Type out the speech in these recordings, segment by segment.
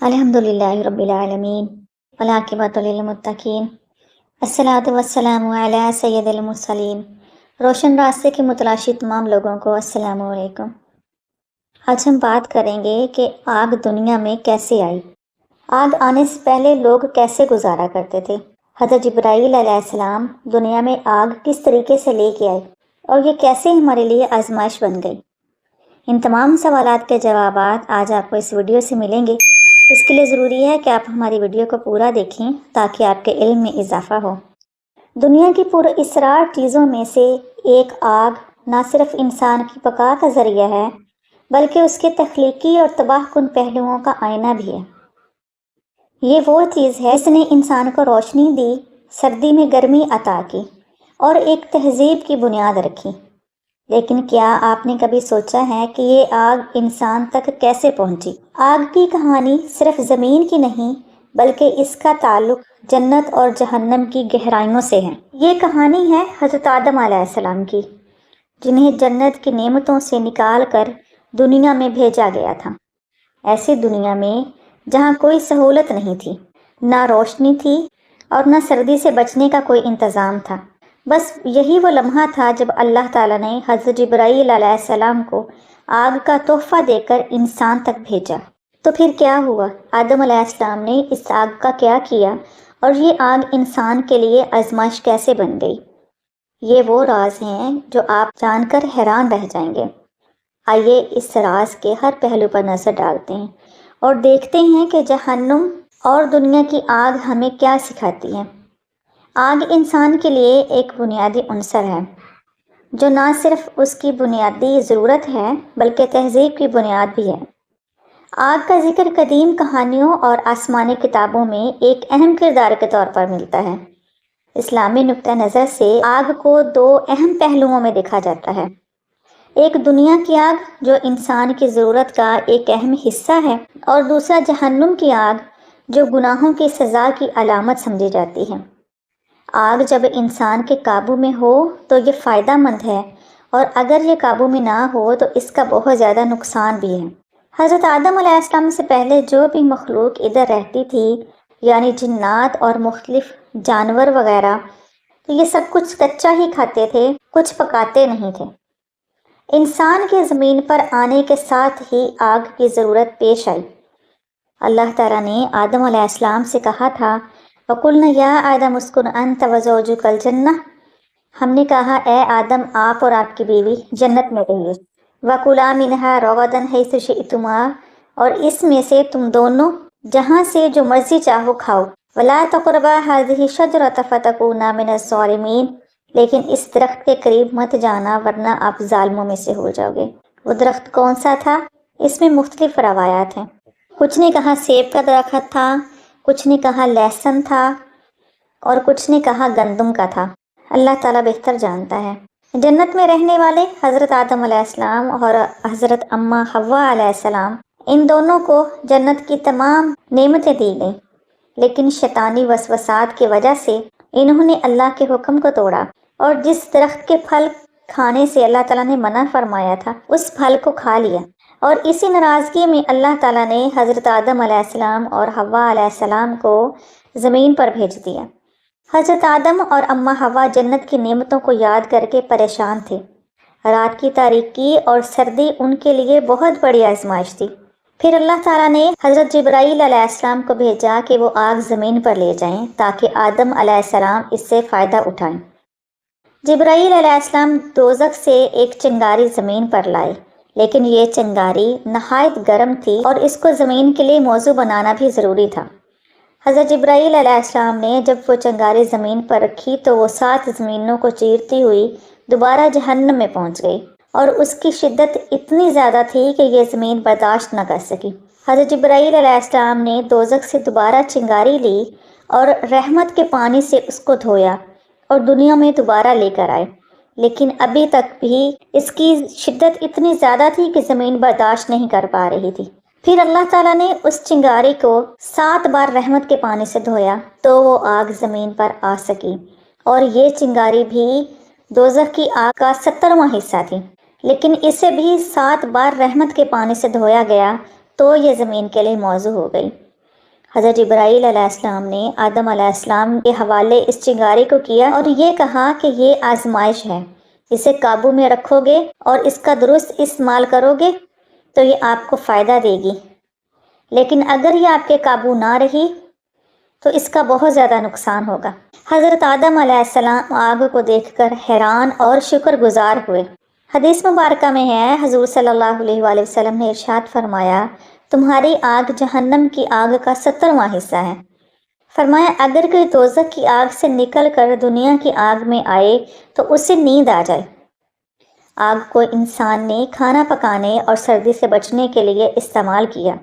الحمدللہ رب العالمین والعاقبۃ للمتقین الصلاۃ والسلام علی سید المرسلین۔ روشن راستے کے متلاشی تمام لوگوں کو السلام علیکم۔ آج ہم بات کریں گے کہ آگ دنیا میں کیسے آئی۔ آگ آنے سے پہلے لوگ کیسے گزارا کرتے تھے۔ حضرت جبرائیل علیہ السلام دنیا میں آگ کس طریقے سے لے کے آئے اور یہ کیسے ہمارے لیے آزمائش بن گئی۔ ان تمام سوالات کے جوابات آج آپ کو اس ویڈیو سے ملیں گے۔ اس کے لیے ضروری ہے کہ آپ ہماری ویڈیو کو پورا دیکھیں تاکہ آپ کے علم میں اضافہ ہو۔ دنیا کی پر اسرار چیزوں میں سے ایک آگ نہ صرف انسان کی بقا کا ذریعہ ہے بلکہ اس کے تخلیقی اور تباہ کن پہلوؤں کا آئینہ بھی ہے۔ یہ وہ چیز ہے جس نے انسان کو روشنی دی، سردی میں گرمی عطا کی اور ایک تہذیب کی بنیاد رکھی۔ لیکن کیا آپ نے کبھی سوچا ہے کہ یہ آگ انسان تک کیسے پہنچی؟ آگ کی کہانی صرف زمین کی نہیں بلکہ اس کا تعلق جنت اور جہنم کی گہرائیوں سے ہے۔ یہ کہانی ہے حضرت آدم علیہ السلام کی، جنہیں جنت کی نعمتوں سے نکال کر دنیا میں بھیجا گیا تھا۔ ایسی دنیا میں جہاں کوئی سہولت نہیں تھی، نہ روشنی تھی اور نہ سردی سے بچنے کا کوئی انتظام تھا۔ بس یہی وہ لمحہ تھا جب اللہ تعالیٰ نے حضرت جبرائیل علیہ السلام کو آگ کا تحفہ دے کر انسان تک بھیجا۔ تو پھر کیا ہوا؟ آدم علیہ السلام نے اس آگ کا کیا کیا اور یہ آگ انسان کے لیے آزمائش کیسے بن گئی؟ یہ وہ راز ہیں جو آپ جان کر حیران رہ جائیں گے۔ آئیے اس راز کے ہر پہلو پر نظر ڈالتے ہیں اور دیکھتے ہیں کہ جہنم اور دنیا کی آگ ہمیں کیا سکھاتی ہے۔ آگ انسان کے لیے ایک بنیادی عنصر ہے جو نہ صرف اس کی بنیادی ضرورت ہے بلکہ تہذیب کی بنیاد بھی ہے۔ آگ کا ذکر قدیم کہانیوں اور آسمانی کتابوں میں ایک اہم کردار کے طور پر ملتا ہے۔ اسلامی نقطہ نظر سے آگ کو دو اہم پہلوؤں میں دیکھا جاتا ہے۔ ایک دنیا کی آگ جو انسان کی ضرورت کا ایک اہم حصہ ہے اور دوسرا جہنم کی آگ جو گناہوں کی سزا کی علامت سمجھی جاتی ہے۔ آگ جب انسان کے قابو میں ہو تو یہ فائدہ مند ہے اور اگر یہ قابو میں نہ ہو تو اس کا بہت زیادہ نقصان بھی ہے۔ حضرت آدم علیہ السلام سے پہلے جو بھی مخلوق ادھر رہتی تھی، یعنی جنات اور مختلف جانور وغیرہ، تو یہ سب کچھ کچا ہی کھاتے تھے، کچھ پکاتے نہیں تھے۔ انسان کے زمین پر آنے کے ساتھ ہی آگ کی ضرورت پیش آئی۔ اللہ تعالیٰ نے آدم علیہ السلام سے کہا تھا وَقُلْنَا يَا آدَمُ اسْكُنْ أَنْتَ وَزَوْجُكَ الْجَنَّةَ، ہم نے کہا اے آدم آپ اور آپ کی بیوی جنت میں رہیے۔ وَكُلَا مِنْهَا رَغَدًا حَيْثُ شِئْتُمَا، اور اس میں سے تم دونوں جہاں سے جو مرضی چاہو کھاؤ۔ وَلَا تَقْرَبَا هَذِهِ الشَّجَرَةَ فَتَكُونَا مِنَ الظَّالِمِينَ، لیکن اس درخت کے قریب مت جانا ورنہ آپ ظالموں میں سے ہو جاؤ گے۔ وہ درخت کون سا تھا؟ اس میں مختلف روایات ہیں۔ کچھ نے کہا سیب کا درخت تھا، کچھ نے کہا لہسن تھا اور کچھ نے کہا گندم کا تھا۔ اللہ تعالیٰ بہتر جانتا ہے۔ جنت میں رہنے والے حضرت آدم علیہ السلام اور حضرت اماں حوا علیہ السلام، ان دونوں کو جنت کی تمام نعمتیں دی گئیں، لیکن شیطانی وسوسات کی وجہ سے انہوں نے اللہ کے حکم کو توڑا اور جس درخت کے پھل کھانے سے اللہ تعالیٰ نے منع فرمایا تھا اس پھل کو کھا لیا، اور اسی ناراضگی میں اللہ تعالیٰ نے حضرت آدم علیہ السلام اور حوا علیہ السلام کو زمین پر بھیج دیا۔ حضرت آدم اور اماں حوا جنت کی نعمتوں کو یاد کر کے پریشان تھے۔ رات کی تاریکی اور سردی ان کے لیے بہت بڑی آزمائش تھی۔ پھر اللہ تعالیٰ نے حضرت جبرائیل علیہ السلام کو بھیجا کہ وہ آگ زمین پر لے جائیں تاکہ آدم علیہ السلام اس سے فائدہ اٹھائیں۔ جبرائیل علیہ السلام دوزخ سے ایک چنگاری زمین پر لائے، لیکن یہ چنگاری نہایت گرم تھی اور اس کو زمین کے لیے موزوں بنانا بھی ضروری تھا۔ حضرت جبرائیل علیہ السلام نے جب وہ چنگاری زمین پر رکھی تو وہ 7 زمینوں کو چیرتی ہوئی دوبارہ جہنم میں پہنچ گئی، اور اس کی شدت اتنی زیادہ تھی کہ یہ زمین برداشت نہ کر سکی۔ حضرت جبرائیل علیہ السلام نے دوزخ سے دوبارہ چنگاری لی اور رحمت کے پانی سے اس کو دھویا اور دنیا میں دوبارہ لے کر آئے، لیکن ابھی تک بھی اس کی شدت اتنی زیادہ تھی کہ زمین برداشت نہیں کر پا رہی تھی۔ پھر اللہ تعالیٰ نے اس چنگاری کو 7 بار رحمت کے پانی سے دھویا تو وہ آگ زمین پر آ سکی، اور یہ چنگاری بھی دوزخ کی آگ کا 70واں حصہ تھی، لیکن اسے بھی 7 بار رحمت کے پانی سے دھویا گیا تو یہ زمین کے لیے موزوں ہو گئی۔ حضرت جبرائیل علیہ السلام نے آدم علیہ السلام کے حوالے اس چنگاری کو کیا اور یہ کہا کہ یہ آزمائش ہے، اسے قابو میں رکھو گے اور اس کا درست استعمال کرو گے تو یہ آپ کو فائدہ دے گی، لیکن اگر یہ آپ کے قابو نہ رہی تو اس کا بہت زیادہ نقصان ہوگا۔ حضرت آدم علیہ السلام آگ کو دیکھ کر حیران اور شکر گزار ہوئے۔ حدیث مبارکہ میں ہے، حضور صلی اللہ علیہ وآلہ وسلم نے ارشاد فرمایا، تمہاری آگ جہنم کی آگ کا 70واں حصہ ہے۔ فرمایا اگر کوئی دوزخ کی آگ سے نکل کر دنیا کی آگ میں آئے تو اسے نیند آ جائے۔ آگ کو انسان نے کھانا پکانے اور سردی سے بچنے کے لیے استعمال کیا۔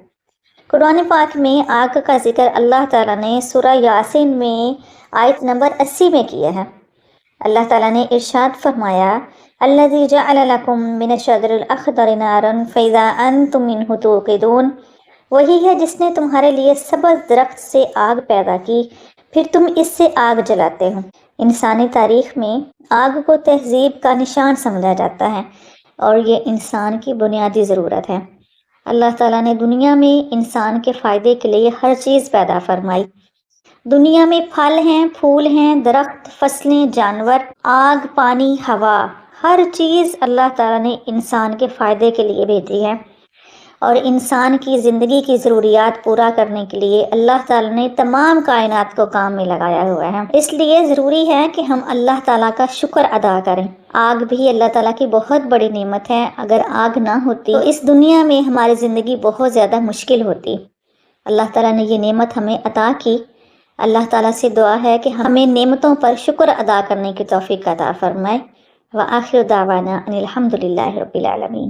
قرآن پاک میں آگ کا ذکر اللہ تعالیٰ نے سورہ یاسین میں آیت نمبر 80 میں کیا ہے۔ اللہ تعالیٰ نے ارشاد فرمایا، الذی جعل لکم من الشجر الاخضر نارا فاذا انتم منہ توقدون، وہی ہے جس نے تمہارے لیے سبز درخت سے آگ پیدا کی، پھر تم اس سے آگ جلاتے ہو۔ انسانی تاریخ میں آگ کو تہذیب کا نشان سمجھا جاتا ہے اور یہ انسان کی بنیادی ضرورت ہے۔ اللہ تعالیٰ نے دنیا میں انسان کے فائدے کے لیے ہر چیز پیدا فرمائی۔ دنیا میں پھل ہیں، پھول ہیں، درخت، فصلیں، جانور، آگ، پانی، ہوا، ہر چیز اللہ تعالیٰ نے انسان کے فائدے کے لیے بھیجی ہے، اور انسان کی زندگی کی ضروریات پورا کرنے کے لیے اللہ تعالیٰ نے تمام کائنات کو کام میں لگایا ہوا ہے۔ اس لیے ضروری ہے کہ ہم اللہ تعالیٰ کا شکر ادا کریں۔ آگ بھی اللہ تعالیٰ کی بہت بڑی نعمت ہے، اگر آگ نہ ہوتی تو اس دنیا میں ہماری زندگی بہت زیادہ مشکل ہوتی۔ اللہ تعالیٰ نے یہ نعمت ہمیں عطا کی۔ اللہ تعالیٰ سے دعا ہے کہ ہمیں نعمتوں پر شکر ادا کرنے کی توفیق عطا فرمائے۔ وآخر دعوانا ان الحمد للہ رب العالمین۔